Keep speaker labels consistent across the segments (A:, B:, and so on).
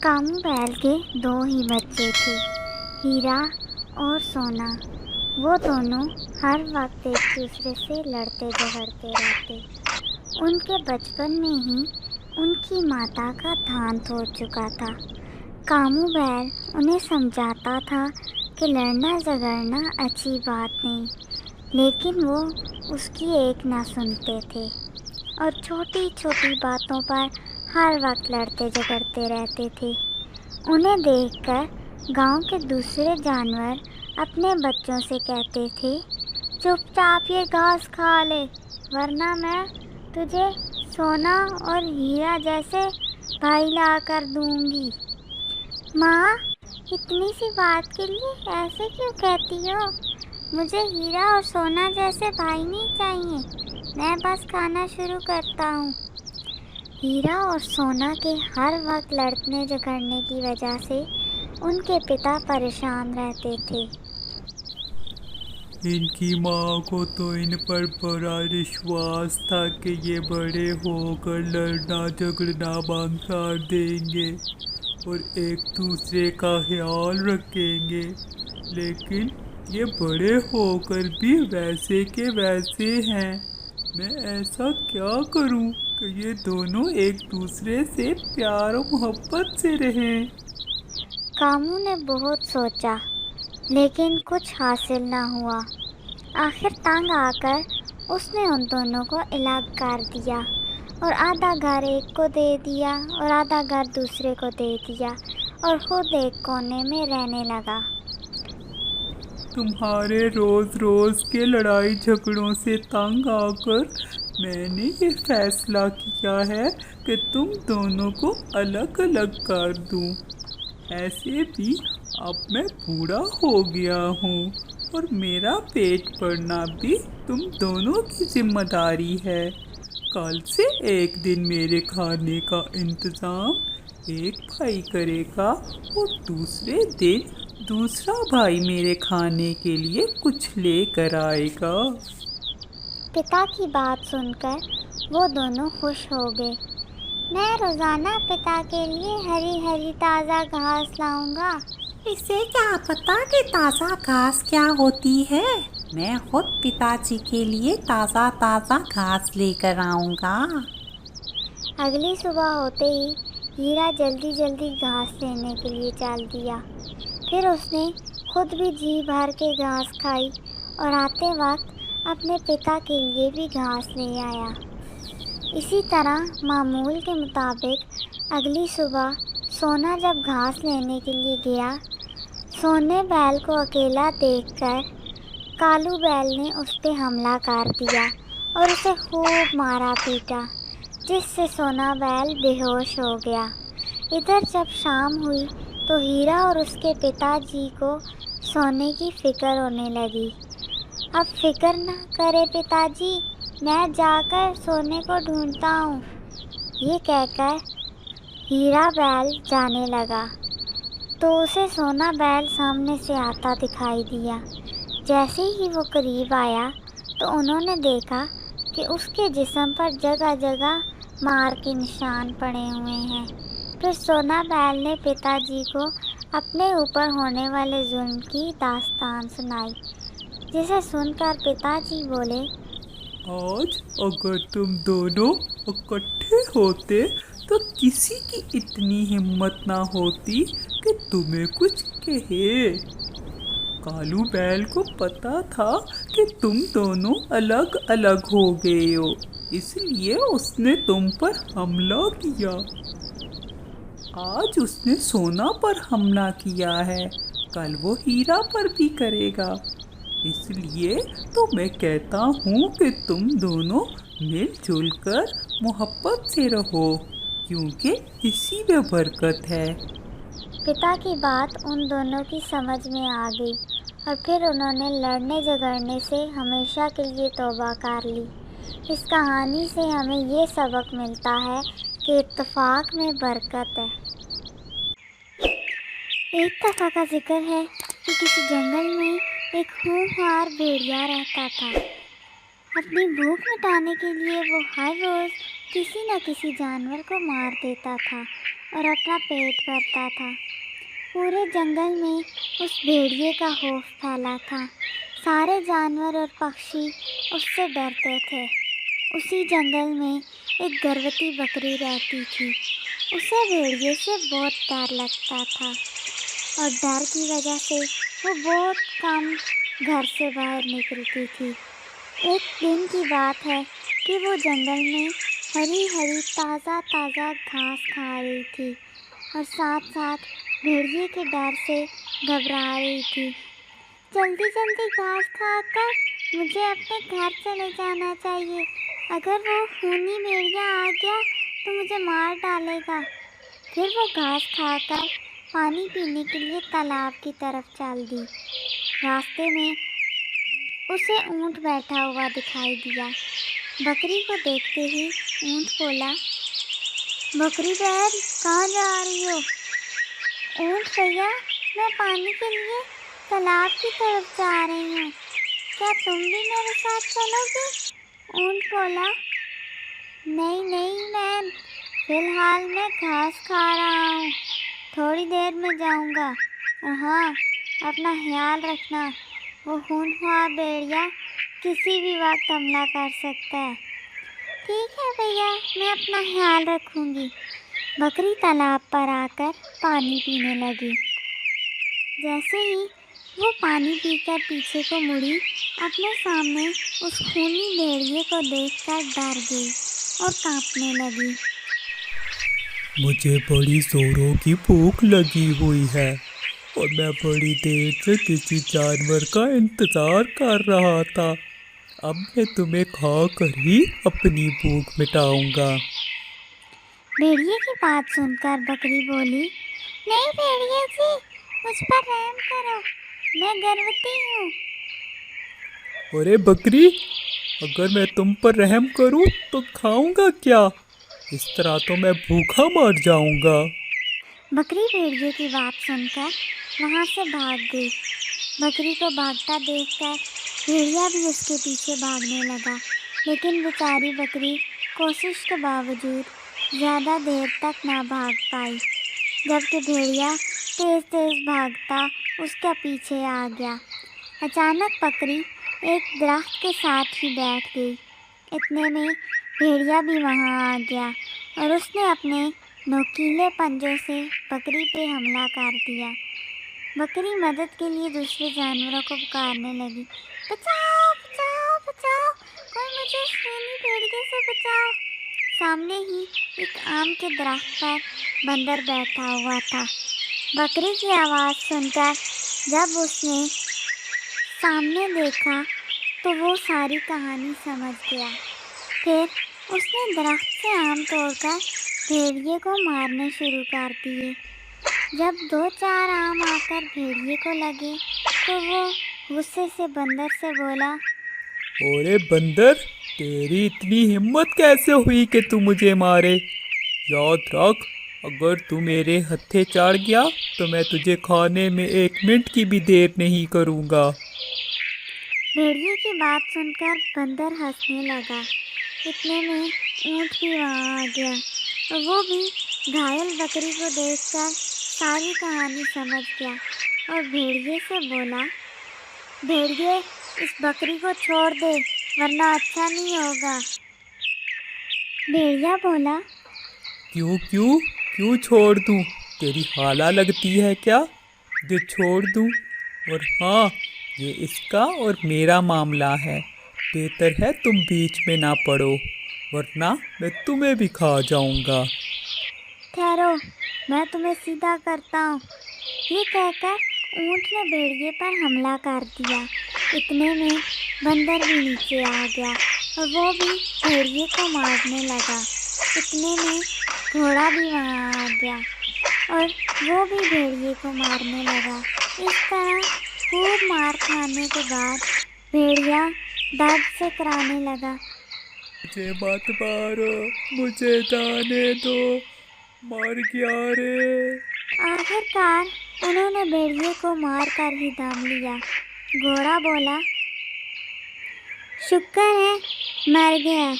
A: کامو بیل کے دو ہی بچے تھے، ہیرا اور سونا۔ وہ دونوں ہر وقت ایک دوسرے سے لڑتے جھگڑتے رہتے۔ ان کے بچپن میں ہی ان کی ماتا کا دیہانت ہو چکا تھا۔ کامو بیل انہیں سمجھاتا تھا کہ لڑنا جھگڑنا اچھی بات نہیں، لیکن وہ اس کی ایک نہ سنتے تھے اور چھوٹی چھوٹی باتوں پر ہر وقت لڑتے جھگڑتے رہتے تھے۔ انہیں دیکھ کر گاؤں کے دوسرے جانور اپنے بچوں سے کہتے تھے، چپ چاپ یہ گھاس کھا لے، ورنہ میں تجھے سونا اور ہیرا جیسے بھائی لا کر دوں گی۔ ماں، اتنی سی بات کے لیے ایسے کیوں کہتی ہو؟ مجھے ہیرا اور سونا جیسے بھائی نہیں چاہیے، میں بس کھانا شروع کرتا ہوں۔ ہیرا اور سونا کے ہر وقت لڑنے جھگڑنے کی وجہ سے ان کے پتا پریشان رہتے تھے۔
B: ان کی ماں کو تو ان پر بڑا وشواس تھا کہ یہ بڑے ہو کر لڑنا جھگڑنا بند کر دیں گے اور ایک دوسرے کا خیال رکھیں گے، لیکن یہ بڑے ہو کر بھی ویسے کے ویسے ہیں۔ میں ایسا کیا کروں کہ یہ دونوں ایک دوسرے سے پیار و محبت سے رہیں؟
A: کامو نے بہت سوچا، لیکن کچھ حاصل نہ ہوا۔ آخر تنگ آ کر اس نے ان دونوں کو الگ کر دیا اور آدھا گھر ایک کو دے دیا اور آدھا گھر دوسرے کو دے دیا اور خود ایک کونے میں رہنے لگا۔
B: تمہارے روز روز کے لڑائی جھگڑوں سے تنگ آ کر میں نے یہ فیصلہ کیا ہے کہ تم دونوں کو الگ الگ کر دوں۔ ایسے بھی اب میں بوڑھا ہو گیا ہوں اور میرا پیٹ بھرنا بھی تم دونوں کی ذمہ داری ہے۔ کل سے ایک دن میرے کھانے کا انتظام ایک بھائی کرے گا اور دوسرے دن دوسرا بھائی میرے کھانے کے لیے کچھ لے کر آئے گا۔
A: پتا کی بات سن کر وہ دونوں خوش ہو گئے۔ میں روزانہ پتا کے لیے ہری ہری تازہ گھاس لاؤں گا۔
C: اسے کیا پتا کہ تازہ گھاس کیا ہوتی ہے؟ میں خود پتا جی کے لیے تازہ تازہ گھاس لے کر آؤں گا۔
A: اگلی صبح ہوتے ہی ہیرا جلدی جلدی گھاس لینے کے لیے چل دیا۔ پھر اس نے خود بھی جی بھر کے گھاس کھائی اور آتے وقت اپنے پتا کے لیے بھی گھاس لے آیا۔ اسی طرح معمول کے مطابق اگلی صبح سونا جب گھاس لینے کے لیے گیا، سونے بیل کو اکیلا دیکھ کر کالو بیل نے اس پہ حملہ کر دیا اور اسے خوب مارا پیٹا، جس سے سونا بیل بے ہوش ہو گیا۔ ادھر جب شام ہوئی تو ہیرا اور اس کے پتا جی کو سونے کی فکر ہونے لگی۔ اب فکر نہ کرے پتا جی، میں جا کر سونے کو ڈھونڈتا ہوں۔ یہ کہہ کر ہیرا بیل جانے لگا تو اسے سونا بیل سامنے سے آتا دکھائی دیا۔ جیسے ہی وہ قریب آیا تو انہوں نے دیکھا کہ اس کے جسم پر جگہ جگہ مار کے نشان پڑے ہوئے ہیں۔ پھر سونا بیل نے پتا جی کو اپنے اوپر ہونے والے ظلم کی داستان سنائی، جسے سن کر پتا جی بولے،
B: آج اگر تم دونوں اکٹھے ہوتے تو کسی کی اتنی ہمت نہ ہوتی کہ تمہیں کچھ کہے۔ کالو بیل کو پتا تھا کہ تم دونوں الگ الگ ہو گئے ہو، اس لیے اس نے تم پر حملہ کیا۔ آج اس نے سونا پر حملہ کیا ہے، کل وہ ہیرا پر بھی کرے گا۔ اس لیے تو میں کہتا ہوں کہ تم دونوں مل جل کر محبت سے رہو، کیونکہ اسی میں برکت ہے۔
A: پتا کی بات ان دونوں کی سمجھ میں آ گئی اور پھر انہوں نے لڑنے جھگڑنے سے ہمیشہ کے لیے توبہ کر لی۔ اس کہانی سے ہمیں یہ سبق ملتا ہے کہ اتفاق میں برکت ہے۔ ایک دفعہ کا ذکر ہے کہ کسی جنگل میں ایک ہونہار بھیڑیا رہتا تھا۔ اپنی بھوک مٹانے کے لیے وہ ہر روز کسی نہ کسی جانور کو مار دیتا تھا और अपना पेट भरता था। पूरे जंगल में उस भेड़िए का खौफ फैला था। सारे जानवर और पक्षी उससे डरते थे। उसी जंगल में एक गर्भवती बकरी रहती थी। उसे भेड़िए से बहुत डर लगता था और डर की वजह से वो बहुत कम घर से बाहर निकलती थी। एक दिन की बात है कि वो जंगल में हरी हरी ताज़ा ताज़ा घास खा रही थी और साथ साथ भेड़िए के डर से घबरा रही थी। जल्दी जल्दी घास खाकर मुझे अपने घर चले जाना चाहिए। अगर वो खूनी भेड़िया आ गया तो मुझे मार डालेगा। फिर वो घास खाकर पानी पीने के लिए तालाब की तरफ चल दी। रास्ते में उसे ऊँट बैठा हुआ दिखाई दिया। बकरी को देखते ही ऊँट बोला, बकरी बहन कहाँ जा रही हो? ऊँट भैया, मैं पानी के लिए तालाब की तरफ जा रही हूँ, क्या तुम भी मेरे साथ चलोगे? ऊँट बोला, नहीं नहीं बहन, फिलहाल मैं घास खा रहा हूँ, थोड़ी देर में जाऊँगा। और हाँ, अपना ख्याल रखना, वो खूनख्वार भेड़िया किसी भी वक्त हमला कर सकता है। ठीक है भैया, मैं अपना ख्याल रखूँगी। बकरी तालाब पर आकर पानी पीने लगी। जैसे ही वो पानी पीकर पीछे को मुड़ी, अपने सामने उस खूनी भेड़िए को देखकर डर गई और कांपने लगी।
B: मुझे बड़ी जोरों की भूख लगी हुई है और मैं बड़ी देर से किसी जानवर का इंतज़ार कर रहा था। अब मैं तुम्हें खाकर ही अपनी भूख मिटाऊंगा।
A: भेड़िए की बात सुनकर बकरी बोली, नहीं भेड़िए जी, मुझ पर रहम करो, मैं गर्भवती हूँ।
B: अरे बकरी, अगर मैं तुम पर रहम करूं तो खाऊंगा क्या? इस तरह तो मैं भूखा मर जाऊंगा।
A: बकरी भेड़िए की बात सुनकर वहाँ से भाग गई। बकरी को भागता देखकर भेड़िया भी उसके पीछे भागने लगा, लेकिन बेचारी बकरी कोशिश के बावजूद ज़्यादा देर तक ना भाग पाई। जबकि भेड़िया तेज़ तेज़ भागता उसके पीछे आ गया। अचानक बकरी एक दरख्त के साथ ही बैठ गई। इतने में भेड़िया भी वहाँ आ गया और उसने अपने नोकीले पंजों से बकरी पे हमला कर दिया। बकरी मदद के लिए दूसरे जानवरों को पुकारने लगी, बचाओ बचाओ बचाओ, कोई मुझे इस खूनी भेड़िए से बचाओ। सामने ही एक आम के दरख्त पर बंदर बैठा हुआ था। बकरी की आवाज़ सुनकर जब उसने सामने देखा तो वो सारी कहानी समझ गया। फिर उसने दरख्त से आम तोड़कर भेड़िए को मारने शुरू कर दिए। जब 2-4 आम आकर भेड़िए को लगे तो वो गुस्से से बंदर से बोला,
B: अरे बंदर, तेरी इतनी हिम्मत कैसे हुई कि तू मुझे मारे? याद रख, अगर तू मेरे हत्थे चढ़ गया तो मैं तुझे खाने में 1 मिनट की भी देर नहीं करूँगा।
A: भेड़िए की बात सुनकर बंदर हंसने लगा। इतने में ऊँट भी वहाँ आ गया और वो भी घायल बकरी को देखकर सारी कहानी समझ गया और भेड़िए से बोला, भेड़िए, इस बकरी को छोड़ दे वरना अच्छा नहीं होगा। भेड़िया बोला,
B: क्यों क्यों क्यों छोड़ दूँ? तेरी हाला लगती है क्या जो छोड़ दूँ? और हाँ, ये इसका और मेरा मामला है। बेहतर है तुम बीच में ना पड़ो, वरना मैं तुम्हें भी खा जाऊंगा।
A: ठहरो, मैं तुम्हें सीधा करता हूँ। ये कहकर ऊँट ने भेड़िए पर हमला कर दिया। इतने में बंदर भी नीचे आ गया और वो भी भेड़िए को मारने लगा। इतने में घोड़ा भी वहाँ आ गया और वो भी भेड़िए को मारने लगा। इस तरह खूब मार खाने के बाद भेड़िया दर्द से कराने लगा,
B: मुझे मत मारो, मुझे जाने दो, मर गया रे।
A: आखिरकार उन्होंने भेड़िए को मार कर ही दम लिया। घोड़ा बोला, शुक्र है मर गया,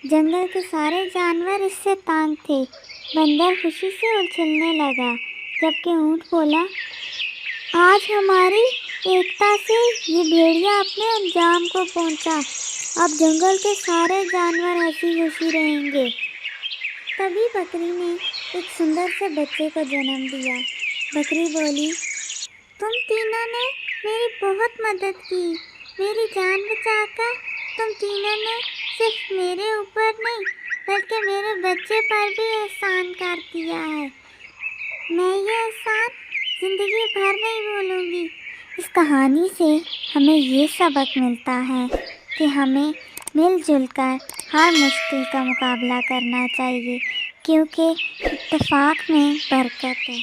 A: जंगल के सारे जानवर इससे तंग थे, बंदर खुशी से उछलने लगा, जबकि ऊँट बोला, आज हमारी एकता से ये भेड़िया अपने अंजाम को पहुंचा। अब जंगल के सारे जानवर हंसी खुशी रहेंगे। तभी बकरी ने एक सुंदर से बच्चे को जन्म दिया। बकरी बोली, तुम तीनों ने मेरी बहुत मदद की। मेरी जान बचाकर तुम तीनों ने सिर्फ मेरे ऊपर नहीं बल्कि मेरे बच्चे पर भी एहसान कर दिया है। मैं ये एहसान जिंदगी भर नहीं भूलूंगी। इस कहानी से हमें ये सबक मिलता है कि हमें मिलजुल कर हर मुश्किल का मुकाबला करना चाहिए, क्योंकि इत्तेफाक में बरकत है।